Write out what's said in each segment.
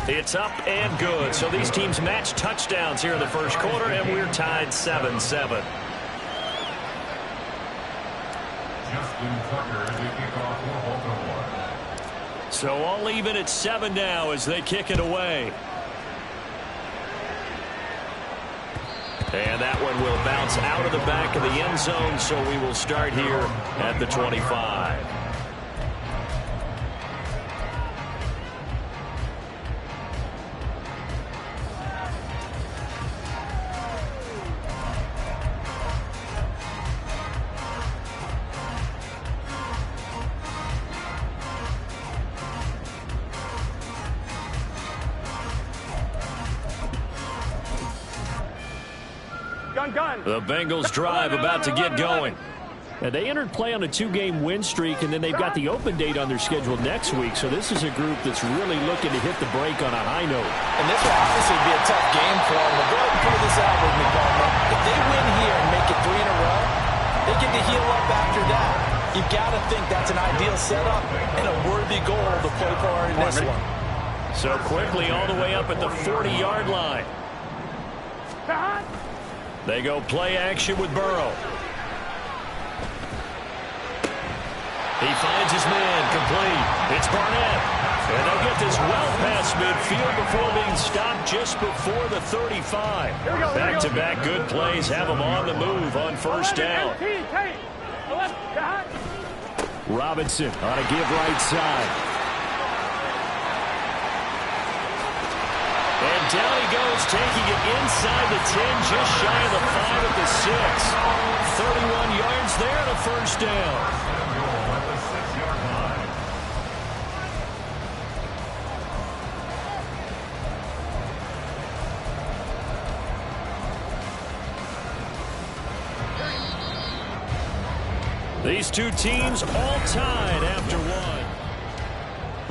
It's up and good. So these teams match touchdowns here in the first quarter, and we're tied 7-7. So all even at 7 now as they kick it away. And that one will bounce out of the back of the end zone, so we will start here at the 25. The Bengals drive about to get going. Now, they entered play on a 2-game win streak, and then they've got the open date on their schedule next week. So this is a group that's really looking to hit the break on a high note. And this will obviously be a tough game for them. But go ahead and play this out with me, Bowman. If they win here and make it 3 in a row, they get to heal up after that. You've got to think that's an ideal setup and a worthy goal to play for in this one. So quickly all the way up at the 40-yard line. They go play action with Burrow. He finds his man complete. It's Barnett. And they'll get this well past midfield before being stopped just before the 35. Back-to-back good plays have them on the move on first down. Robinson on a give right side. And down he goes, taking it inside the 10, just shy of the 5 at the 6. 31 yards there and a first down. These two teams all tied after one.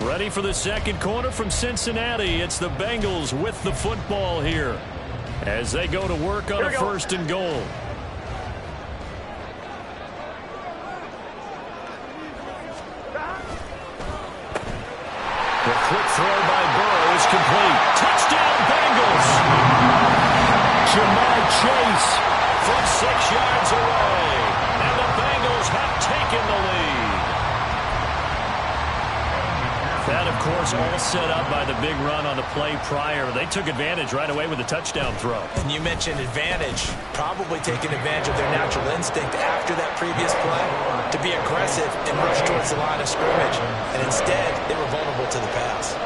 Ready for the second quarter from Cincinnati. It's the Bengals with the football here as they go to work on a first and goal. The quick throw by Burrow is complete. Touchdown Bengals! Jamar Chase from 6 yards away. And the Bengals have taken the lead. That, of course, all set up by the big run on the play prior. They took advantage right away with a touchdown throw. And you mentioned advantage, probably taking advantage of their natural instinct after that previous play to be aggressive and rush towards the line of scrimmage. And instead, they were vulnerable to the pass.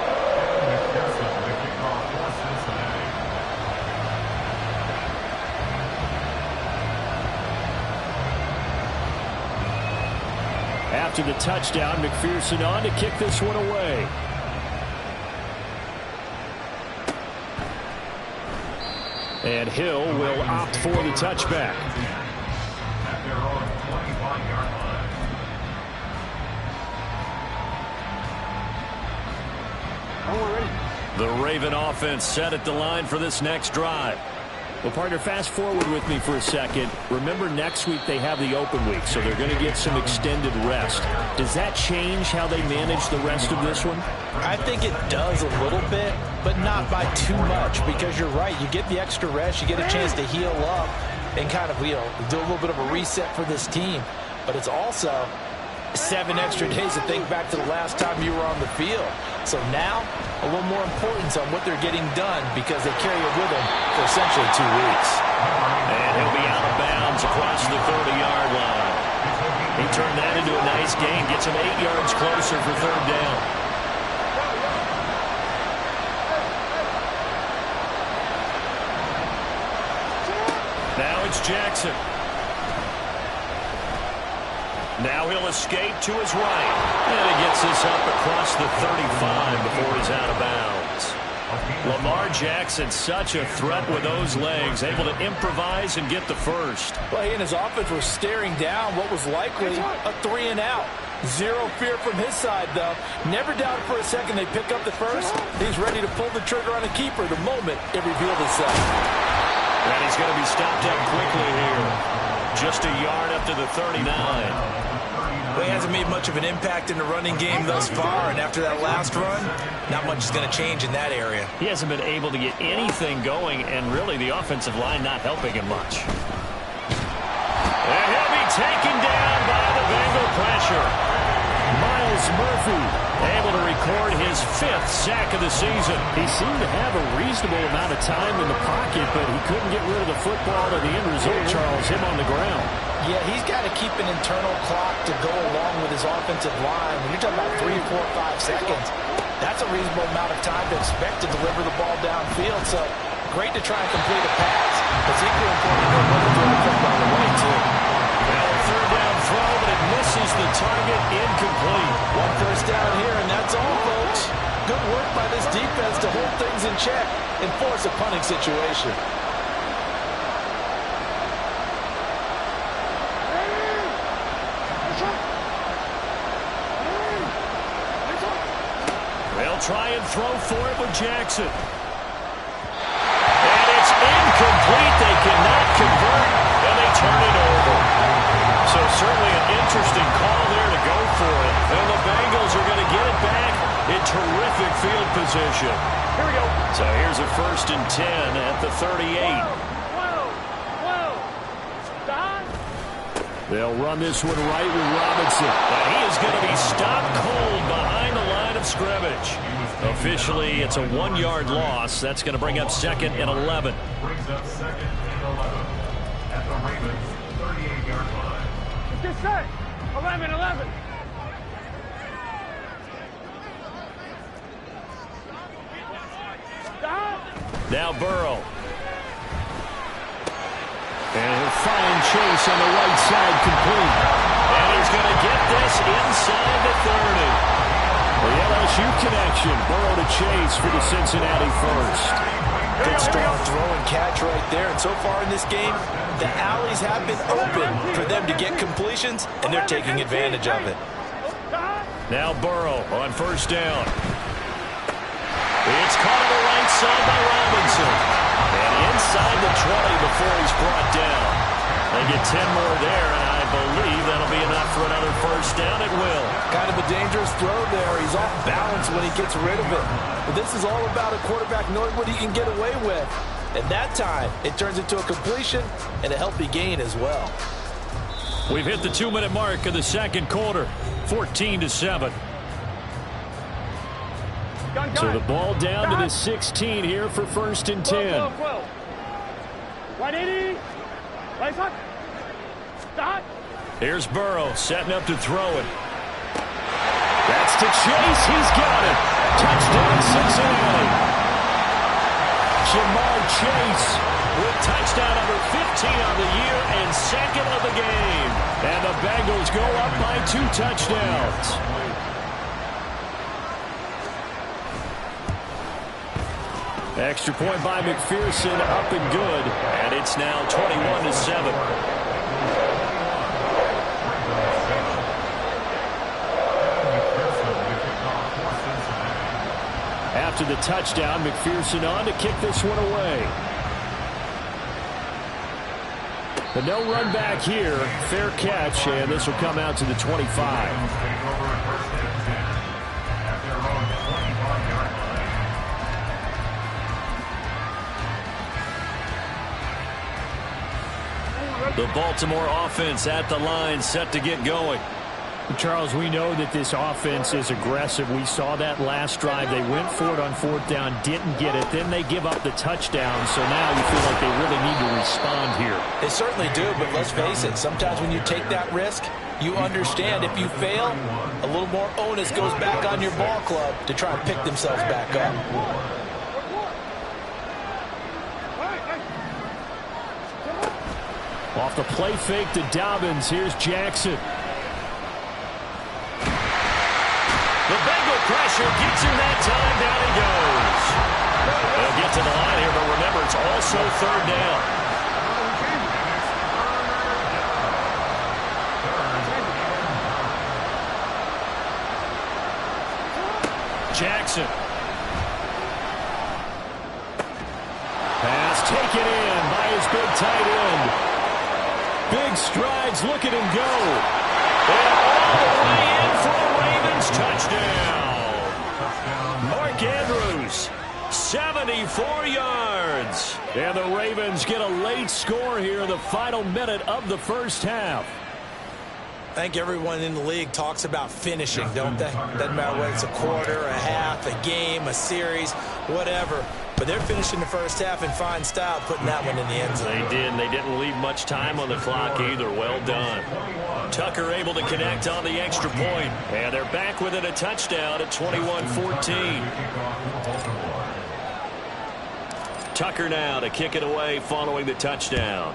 After the touchdown, McPherson on to kick this one away. And Hill will opt for the touchback. The Raven offense set at the line for this next drive. Well, partner, fast forward with me for a second. Remember, next week they have the open week, so they're going to get some extended rest. Does that change how they manage the rest of this one? I think it does a little bit, but not by too much, because you're right. You get the extra rest, you get a chance to heal up and kind of, do a little bit of a reset for this team. But it's also 7 extra days to think back to the last time you were on the field. So now, a little more importance on what they're getting done because they carry it with them for essentially 2 weeks. And he'll be out of bounds across the 30-yard line. He turned that into a nice gain, gets him 8 yards closer for third down. Now it's Jackson. Now he'll escape to his right. And he gets this up across the 35 before he's out of bounds. Lamar Jackson, such a threat with those legs, able to improvise and get the first. Well, he and his offense were staring down what was likely a 3 and out. Zero fear from his side, though. Never doubted for a second they pick up the first. He's ready to pull the trigger on a keeper the moment it revealed itself. And he's going to be stopped up quickly here. Just a yard up to the 39. Well, he hasn't made much of an impact in the running game thus far, and after that last run, not much is going to change in that area. He hasn't been able to get anything going, and really the offensive line not helping him much. And he'll be taken down by the Bengal pressure. Miles Murphy able to record his 5th sack of the season. He seemed to have a reasonable amount of time in the pocket, but he couldn't get rid of the football, and the end result, Charles, him on the ground. Yeah, he's got to keep an internal clock to go along with his offensive line. When you're talking about 3, 4, 5 seconds, that's a reasonable amount of time to expect to deliver the ball downfield. So great to try and complete a pass. It's equally important to know when to throw the football away, too. Well, a 3rd down throw, but it misses the target, incomplete. 1 first down here, and that's all, folks. Good work by this defense to hold things in check and force a punting situation. They'll try and throw for it with Jackson. And it's incomplete. They cannot convert, and they turn it over. So certainly an interesting call there to go for it. And the Bengals are going to get it back in terrific field position. Here we go. So here's a 1st and 10 at the 38. They'll run this one right with Robinson. And he is going to be stopped cold behind the line of scrimmage. Officially, it's a 1-yard loss. That's going to bring up 2nd and 11. Brings up 2nd and 11 at the Ravens' 38-yard line. It's just set. 11. Stop. Now Burrow. And he'll find Chase on the right side, complete. And he's going to get this inside the 30. The LSU connection, Burrow to Chase for the Cincinnati first. Good strong throw and catch right there. And so far in this game, the alleys have been open for them to get completions, and they're taking advantage of it. Now Burrow on 1st down. It's caught on the right side by Robinson. And inside the 20 before he's brought down. They get 10 more there, and I believe that'll be enough for another 1st down at will. Kind of a dangerous throw there. He's off balance when he gets rid of it. But this is all about a quarterback knowing what he can get away with. And that time, it turns into a completion and a healthy gain as well. We've hit the 2-minute mark of the 2nd quarter, 14-7. So the ball down to the 16 here for 1st and 10. 180. Right side. Stop. Here's Burrow setting up to throw it. That's to Chase. He's got it. Touchdown, Cincinnati. Jamar Chase with touchdown number 15 on the year and 2nd of the game. And the Bengals go up by 2 touchdowns. Extra point by McPherson, up and good. And it's now 21-7. After the touchdown, McPherson on to kick this one away. But no run back here. Fair catch, and this will come out to the 25. The Baltimore offense at the line, set to get going. Charles, we know that this offense is aggressive. We saw that last drive. They went for it on 4th down, didn't get it. Then they give up the touchdown, so now you feel like they really need to respond here. They certainly do, but let's face it, sometimes when you take that risk, you understand if you fail, a little more onus goes back on your ball club to try and pick themselves back up. Off the play fake to Dobbins, here's Jackson. The Bengal pressure gets him that time. Down he goes. They'll get to the line here, but remember, it's also 3rd down. Jackson. Pass taken in by his big tight end. Big strides, look at him go. And all the way in for a Ravens touchdown. Mark Andrews, 74 yards. And the Ravens get a late score here in the final minute of the first half. I think everyone in the league talks about finishing, don't they? Doesn't matter whether it's a quarter, a half, a game, a series, whatever. But they're finishing the first half in fine style, putting that one in the end zone. They did, and they didn't leave much time on the clock either. Well done. Tucker able to connect on the extra point. And they're back within a touchdown at 21-14. Tucker now to kick it away following the touchdown.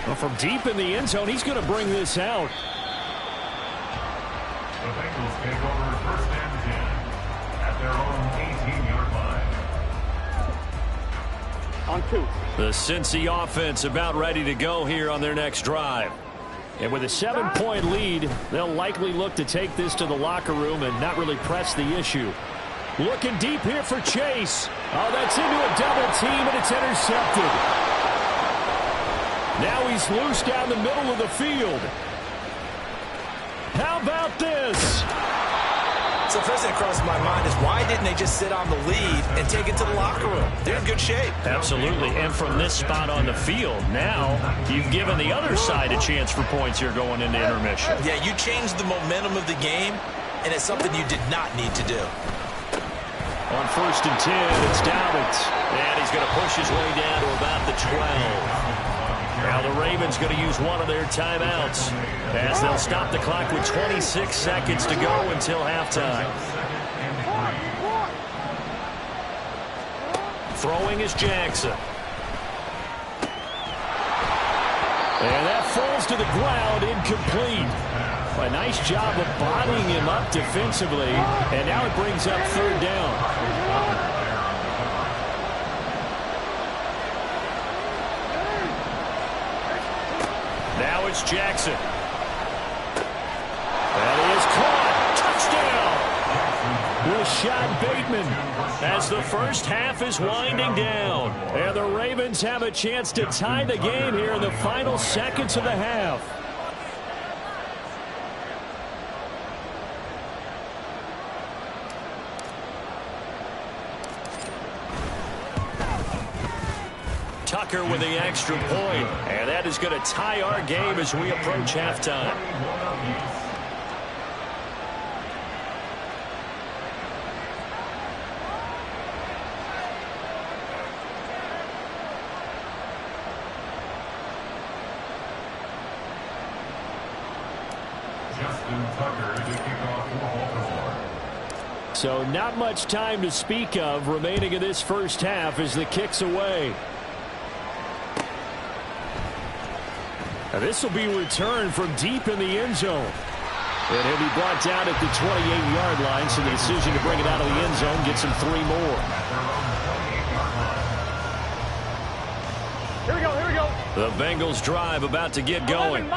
Well, from deep in the end zone, he's going to bring this out. The Bengals take over first and 10 at their own 18-yard line. On 2. The Cincy offense about ready to go here on their next drive. And with a 7-point lead, they'll likely look to take this to the locker room and not really press the issue. Looking deep here for Chase. Oh, that's into a double team, and it's intercepted. Now he's loose down the middle of the field. How about this? So first thing that crosses my mind is why didn't they just sit on the lead and take it to the locker room? They're in good shape. Absolutely. And from this spot on the field, now you've given the other side a chance for points here going into intermission. Yeah, you changed the momentum of the game, and it's something you did not need to do. On first and 10, it's Dobbins. And he's going to push his way down to about the 12. Now the Ravens going to use one of their timeouts as they'll stop the clock with 26 seconds to go until halftime. Throwing is Jackson. And that falls to the ground, incomplete. A nice job of bodying him up defensively, and now it brings up third down. Now it's Jackson. That is caught. Touchdown. Rashad Bateman. As the first half is winding down. And the Ravens have a chance to tie the game here in the final seconds of the half. Tucker with the extra point, and that is going to tie our game as we approach halftime. So not much time to speak of remaining in this first half as the kick's away. Now this will be returned from deep in the end zone. And he'll be brought down at the 28-yard line, so the decision to bring it out of the end zone gets him 3 more. Here we go, here we go. The Bengals drive about to get going.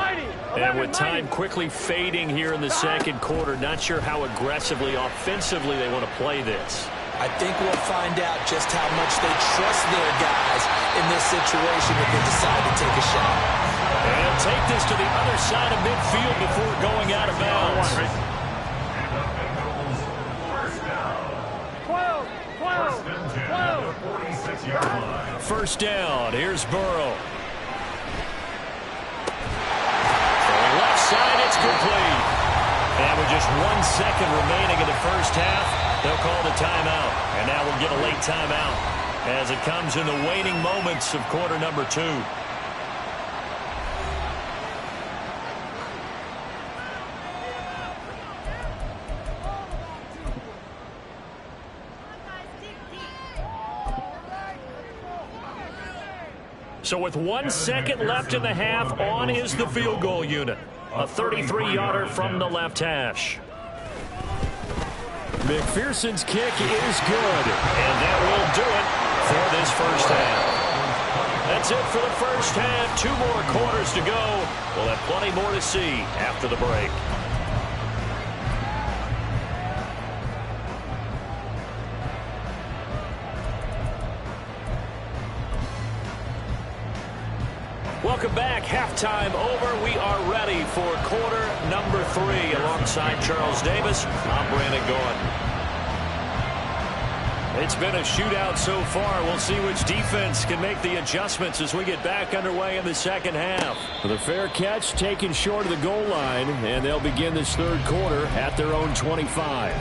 And with time quickly fading here in the second quarter, not sure how aggressively, offensively they want to play this. I think we'll find out just how much they trust their guys in this situation if they decide to take a shot. And take this to the other side of midfield before going out of bounds. 12. First down. Here's Burrow. For the left side, it's complete. And with just 1 second remaining in the first half, they'll call the timeout. And now we'll get a late timeout as it comes in the waning moments of quarter number 2. So with 1 second left in the half, on is the field goal unit. A 33-yarder from the left hash. McPherson's kick is good. And that will do it for this first half. That's it for the first half. 2 more quarters to go. We'll have plenty more to see after the break. Welcome back. Halftime over. We are ready for quarter number 3. Alongside Charles Davis, I'm Brandon Gordon. It's been a shootout so far. We'll see which defense can make the adjustments as we get back underway in the second half. The fair catch taken short of the goal line, and they'll begin this third quarter at their own 25.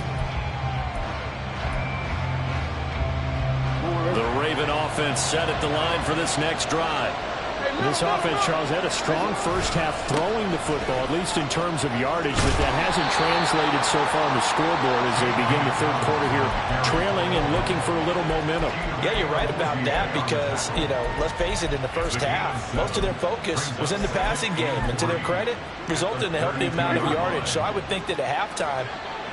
The Raven offense set at the line for this next drive. This offense, Charles, had a strong first half throwing the football, at least in terms of yardage, but that hasn't translated so far on the scoreboard as they begin the third quarter here, trailing and looking for a little momentum. Yeah, you're right about that because, let's face it, in the first half, most of their focus was in the passing game, and to their credit, resulted in a healthy amount of yardage. So I would think that at halftime,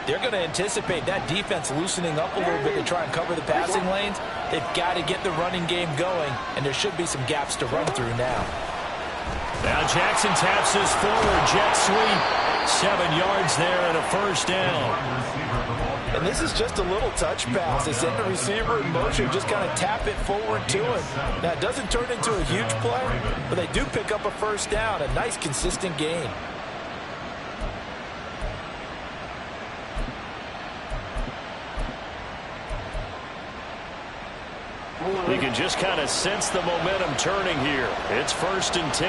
they're going to anticipate that defense loosening up a little bit to try and cover the passing lanes. They've got to get the running game going, and there should be some gaps to run through now. Now Jackson taps this forward, jet sweep. 7 yards there and a first down. And this is just a little touch pass. They send the receiver in motion, just kind of tap it forward to him. Now, it doesn't turn into a huge play, but they do pick up a first down, a nice, consistent gain. You can just kind of sense the momentum turning here. It's 1st and 10.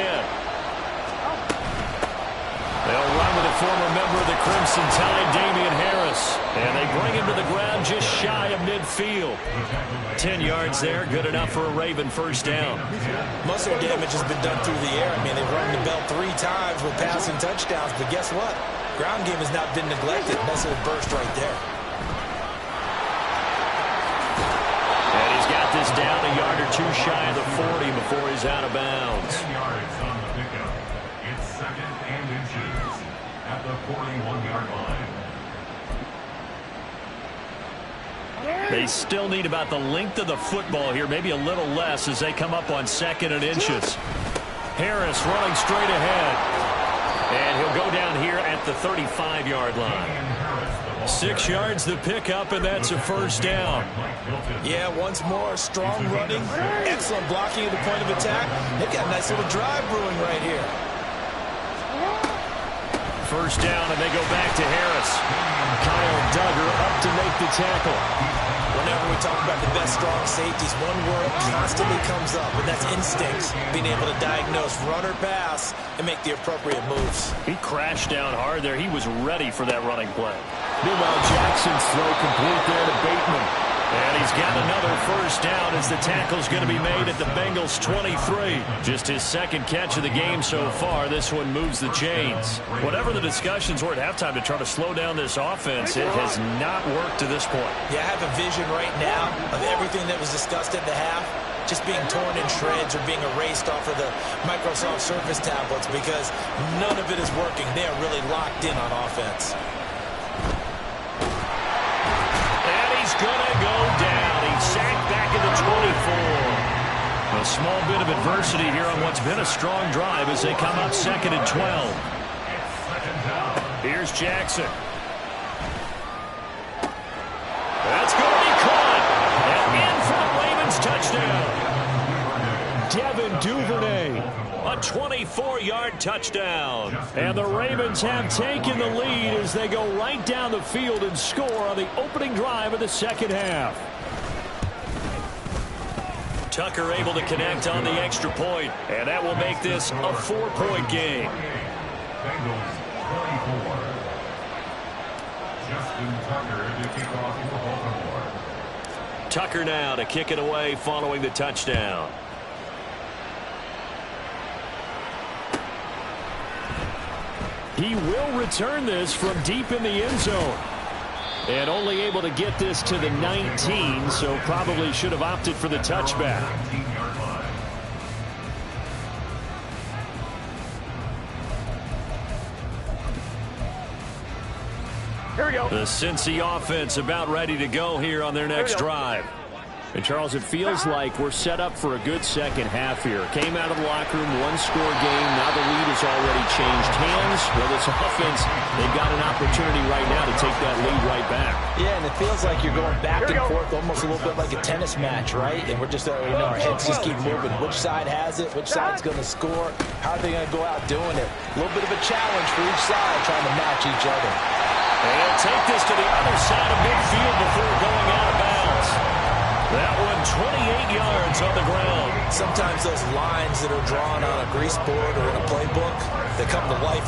They'll run with a former member of the Crimson Tide, Damian Harris. And they bring him to the ground just shy of midfield. 10 yards there, good enough for a Raven first down. Most of the damage has been done through the air. I mean, they've rung the bell 3 times with passing touchdowns. But guess what? Ground game has not been neglected. Nice little burst right there. Got this down a yard or 2 shy of the 40 before he's out of bounds. 10 yards on the pickup. It's 2nd and inches at the 41-yard line. They still need about the length of the football here, maybe a little less as they come up on 2nd and inches. Harris running straight ahead. And he'll go down here at the 35-yard line. 6 yards the pickup, and that's a first down. Yeah, once more, strong running, excellent blocking at the point of attack. They've got a nice little drive brewing right here. First down, and they go back to Harris. Kyle Duggar up to make the tackle. Whenever we talk about the best strong safeties, one word constantly comes up, and that's instincts. Being able to diagnose run or pass and make the appropriate moves. He crashed down hard there. He was ready for that running play. Meanwhile, Jackson's throw complete there to Bateman. And he's got another first down as the tackle's going to be made at the Bengals' 23. Just his 2nd catch of the game so far. This one moves the chains. Whatever the discussions were at halftime to try to slow down this offense, it has not worked to this point. Yeah, I have a vision right now of everything that was discussed at the half just being torn in shreds or being erased off of the Microsoft Surface tablets because none of it is working. They are really locked in on offense. Gonna go down. He's sacked back at the 24. A small bit of adversity here on what's been a strong drive as they come up 2nd and 12. Here's Jackson. That's going to be caught. And in for the Ravens touchdown. Devin Duvernay. A 24-yard touchdown. And the Ravens have taken the lead as they go right down the field and score on the opening drive of the second half. Tucker able to connect on the extra point, and that will make this a 4-point game. Bengals 34. Justin Tucker to kick off for Baltimore. Tucker now to kick it away following the touchdown. He will return this from deep in the end zone. And only able to get this to the 19, so probably should have opted for the touchback. Here we go. The Cincy offense about ready to go here on their next drive. And, Charles, it feels like we're set up for a good second half here. Came out of the locker room, one-score game. Now the lead has already changed hands. Well, this offense, they've got an opportunity right now to take that lead right back. Yeah, and it feels like you're going back and forth almost a little bit like a tennis match, right? And we're just, our heads just keep moving. Which side has it? Which side's going to score? How are they going to go out doing it? A little bit of a challenge for each side trying to match each other. And he'll take this to the other side of midfield before going out of bounds. That one 28 yards on the ground. Sometimes those lines that are drawn on a grease board or in a playbook, they come to life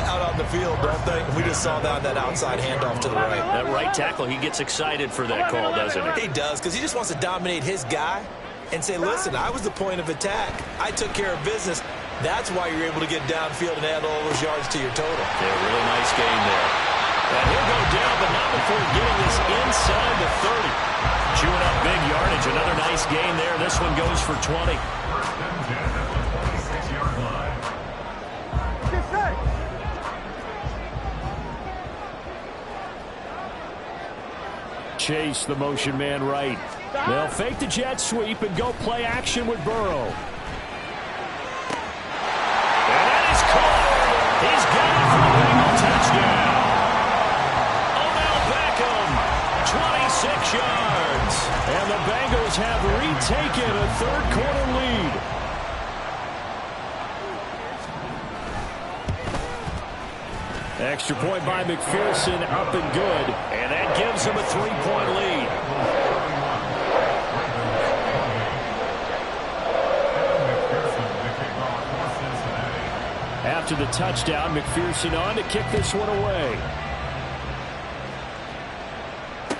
out on the field, don't they? We just saw that outside handoff to the right. That right tackle, he gets excited for that call, doesn't he? He does, because he just wants to dominate his guy and say, listen, I was the point of attack. I took care of business. That's why you're able to get downfield and add all those yards to your total. Yeah, really nice game there. And he'll go down, but not before getting this inside the 30. Chewing up big yardage. Another nice gain there. This one goes for 20. Chase, the motion man right. They'll fake the jet sweep and go play action with Burrow. And that is caught. He's got it for a Bengal touchdown. Odell Beckham, 26 yards. And the Bengals have retaken a third-quarter lead. Extra point by McPherson, up and good. And that gives him a 3-point lead. After the touchdown, McPherson on to kick this one away.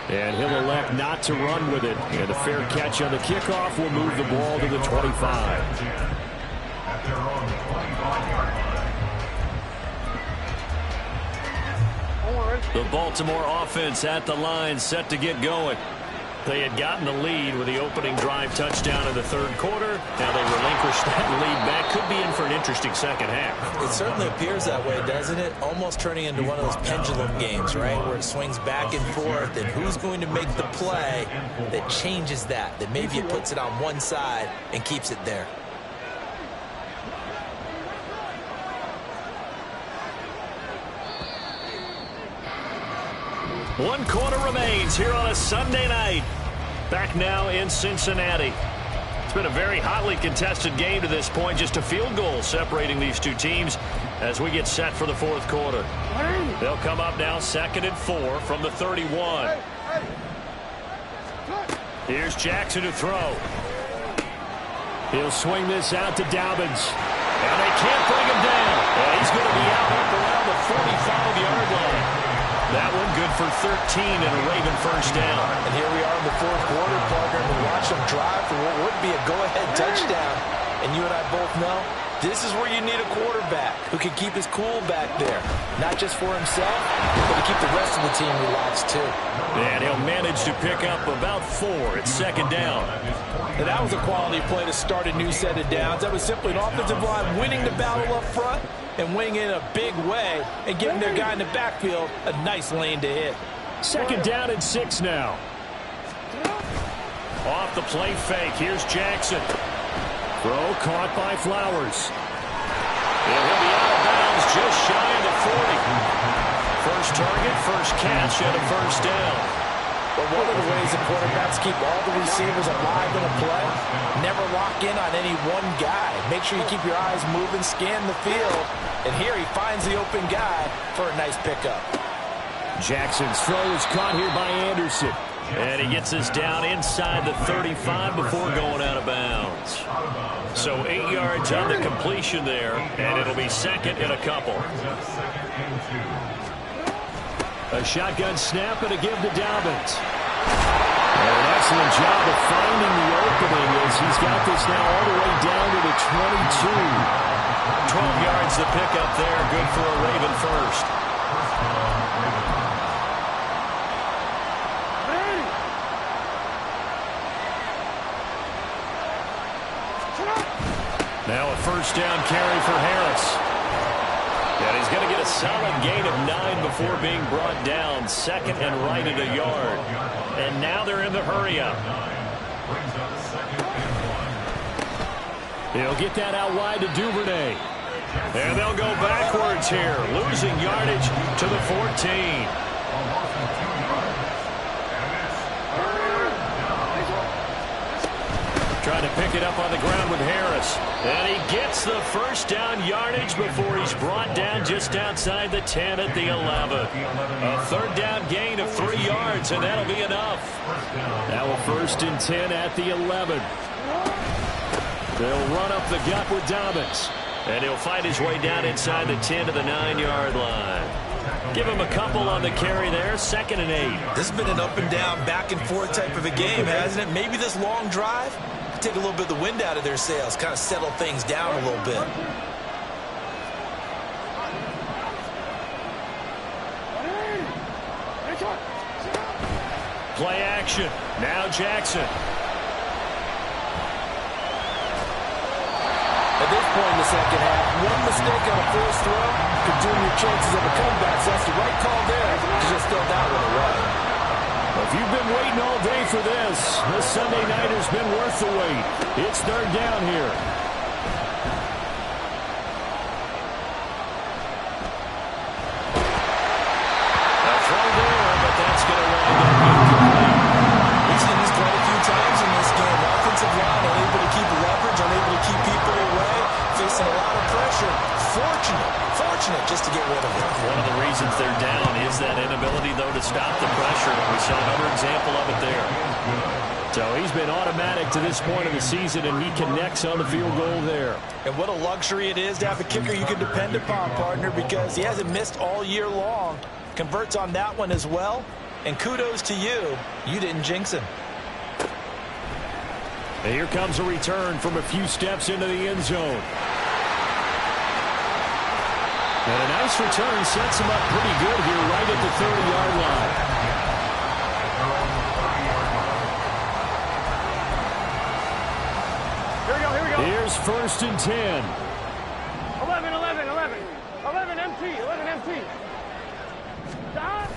And he'll elect not to run with it. And a fair catch on the kickoff will move the ball to the 25. The Baltimore offense at the line, set to get going. They had gotten the lead with the opening drive touchdown in the third quarter. Now they relinquish that lead back. Could be in for an interesting second half. It certainly appears that way, doesn't it? Almost turning into one of those pendulum games, right? Where it swings back and forth, and who's going to make the play that changes that maybe it puts it on one side and keeps it there. One quarter remains here on a Sunday night. Back now in Cincinnati. It's been a very hotly contested game to this point. Just a field goal separating these two teams as we get set for the fourth quarter. They'll come up now 2nd and 4 from the 31. Here's Jackson to throw. He'll swing this out to Dobbins. And they can't bring him down. And he's going to be out up around the 45-yard line. That one good for 13 and a Raven first down. And here we are in the fourth quarter, partner, and we watch them drive for what would be a go-ahead touchdown. And you and I both know this is where you need a quarterback who can keep his cool back there. Not just for himself, but to keep the rest of the team relaxed too. And he'll manage to pick up about 4 at 2nd down. And that was a quality play to start a new set of downs. That was simply an offensive line winning the battle up front and winning in a big way and giving their guy in the backfield a nice lane to hit. 2nd down and 6 now. Off the play fake. Here's Jackson. Throw caught by Flowers. And he'll be out of bounds just shy of the 40. First target, first catch, and a first down. But one of the ways the quarterbacks keep all the receivers alive in a play, never lock in on any one guy. Make sure you keep your eyes moving, scan the field, and here he finds the open guy for a nice pickup. Jackson's throw is caught here by Anderson. And he gets us down inside the 35 before going out of bounds. So 8 yards on the completion there, and it'll be 2nd and a couple. A shotgun snap and a give to Dobbins. And an excellent job of finding the opening as he's got this now all the way down to the 22. 12 yards to pick up there. Good for a Raven first. Now a first down carry for Harris. And he's going to get a solid gain of 9 before being brought down. 2nd and right at a yard. And now they're in the hurry up. Brings up 2nd and 1. He'll get that out wide to Duvernay. And they'll go backwards here, losing yardage to the 14. Trying to pick it up on the ground with Harris. And he gets the first down yardage before he's brought down just outside the 10 at the 11. A third down gain of 3 yards, and that'll be enough. Now a 1st and 10 at the 11. They'll run up the gut with Dobbins. And he'll fight his way down inside the 10 to the 9-yard line. Give him a couple on the carry there, 2nd and 8. This has been an up and down, back and forth type of a game, hasn't it? Maybe this long drive take a little bit of the wind out of their sails, kind of settle things down a little bit. Play action. Now Jackson. At this point in the second half, one mistake on a forced throw could doom your chances of a comeback. So that's the right call there to just throw that one away. If you've been waiting all day for this Sunday nighter's been worth the wait. It's 3rd down here. A throw there, but that's going to wind up incomplete. We've seen this quite a few times in this game. Offensive line unable to keep leverage, unable to keep people away, facing a lot of pressure. Fortunate just to get rid of it. One of the reasons they're down is that inability, though, to stop the pressure. We saw another example of it there. So he's been automatic to this point of the season, and he connects on the field goal there. And what a luxury it is to have a kicker you can depend upon, partner, because he hasn't missed all year long. Converts on that one as well. And kudos to you. You didn't jinx him. And here comes a return from a few steps into the end zone. And a nice return sets him up pretty good here right at the 30-yard line. Here we go. Here's 1st and 10. 11 empty. Stop.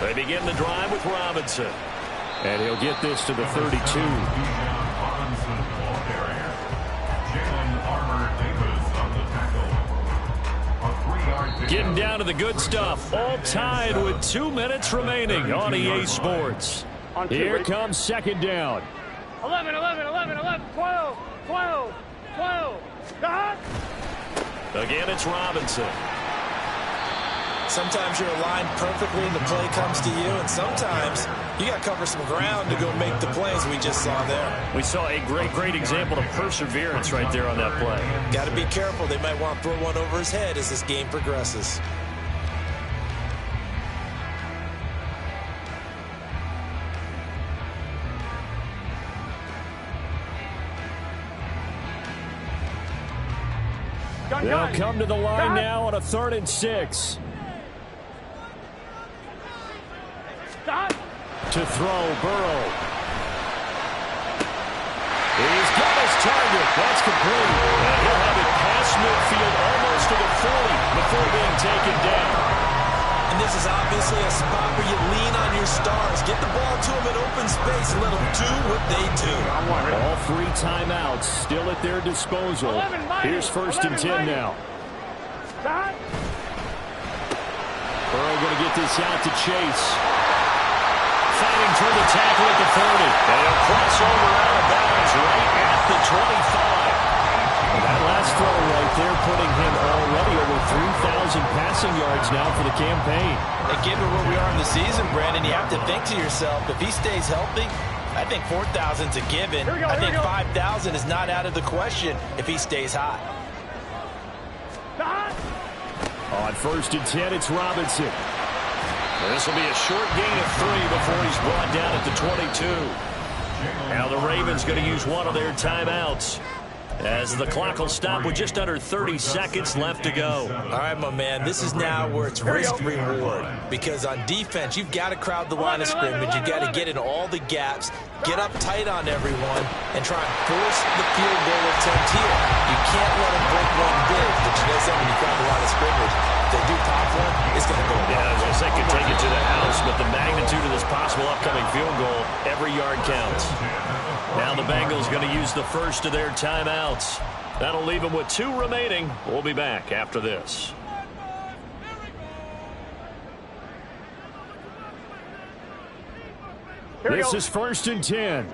They begin the drive with Robinson. And he'll get this to the 32. Getting down to the good stuff. All tied with 2 minutes remaining on EA Sports. Here comes 2nd down. 11, 12. Stop. Again, it's Robinson. Sometimes you're aligned perfectly and the play comes to you, and sometimes you got to cover some ground to go make the plays we just saw there. We saw a great example of perseverance right there on that play. Got to be careful. They might want to throw one over his head as this game progresses. They'll come to the line now on a 3rd and 6. Stop. To throw, Burrow. He's got his target. That's complete. And he'll have it past midfield almost to the 40 before being taken down. And this is obviously a spot where you lean on your stars. Get the ball to them in open space and let them do what they do. All 3 timeouts still at their disposal. Here's 1st and 10 now. Stop. Burrow going to get this out to Chase. Fighting through the tackle at the 30. And he'll cross over out of bounds right at the 25. And that last throw right there putting him already over 3,000 passing yards now for the campaign. And given where we are in the season, Brandon, you have to think to yourself, if he stays healthy, I think 4,000's a given. I think 5,000 is not out of the question if he stays hot. Stop. On 1st and 10, it's Robinson. This will be a short gain of 3 before he's brought down at the 22. Now the Ravens going to use one of their timeouts, as the clock will stop with just under 30 seconds left to go. All right, my man, this is now where it's risk-reward. Because on defense, you've got to crowd the line of scrimmage. You've got to get in all the gaps, get up tight on everyone, and try and force the field goal attempt here. You can't let them break one big, but you know something, when you crowd the line of scrimmage, if they do pop one, it's going to go. Yeah, I was going to say, could take it to the house, but the magnitude of this possible upcoming field goal Every yard counts. Now the Bengals going to use the first of their timeouts. That'll leave them with 2 remaining. We'll be back after this. This is 1st and 10.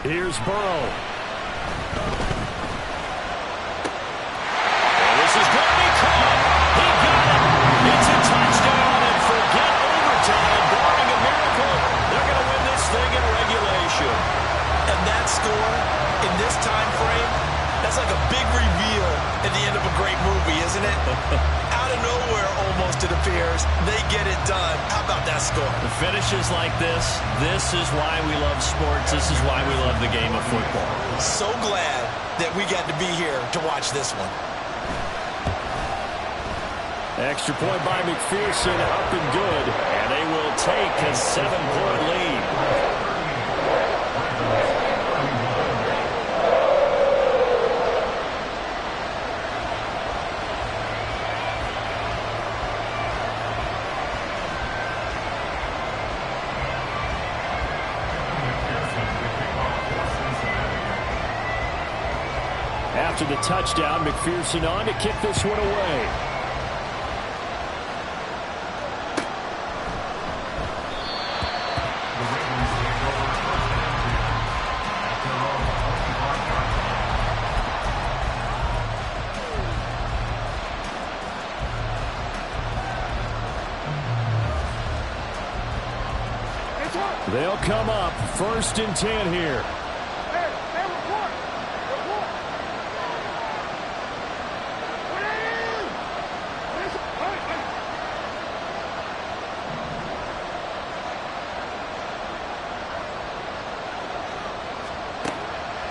Here's Burrow. And this is going to be caught. He got it. It's a touchdown, and forget overtime. Barring a miracle, they're going to win this thing in regulation. And that score in this time frame, that's like a big reveal at the end of a great movie, isn't it? Out of nowhere, almost, it appears, they get it done. How about that score? The finishes like this is why we love sports. This is why we love the game of football. So glad that we got to be here to watch this one. Extra point by McPherson, up and good. And they will take a 7-point lead. After the touchdown, McPherson on to kick this one away. They'll come up 1st and 10 here.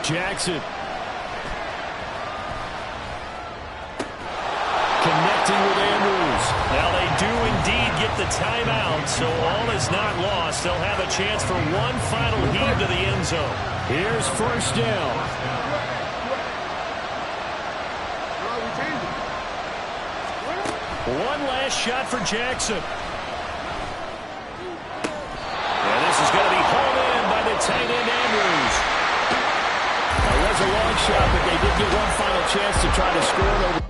Jackson. Connecting with Andrews. Now they do indeed get the timeout, so all is not lost. They'll have a chance for one final heave to the end zone. Here's 1st down. One last shot for Jackson. And this is going to be hauled in by the tight end Andrews. That was a long shot, but they did get one final chance to try to score it over.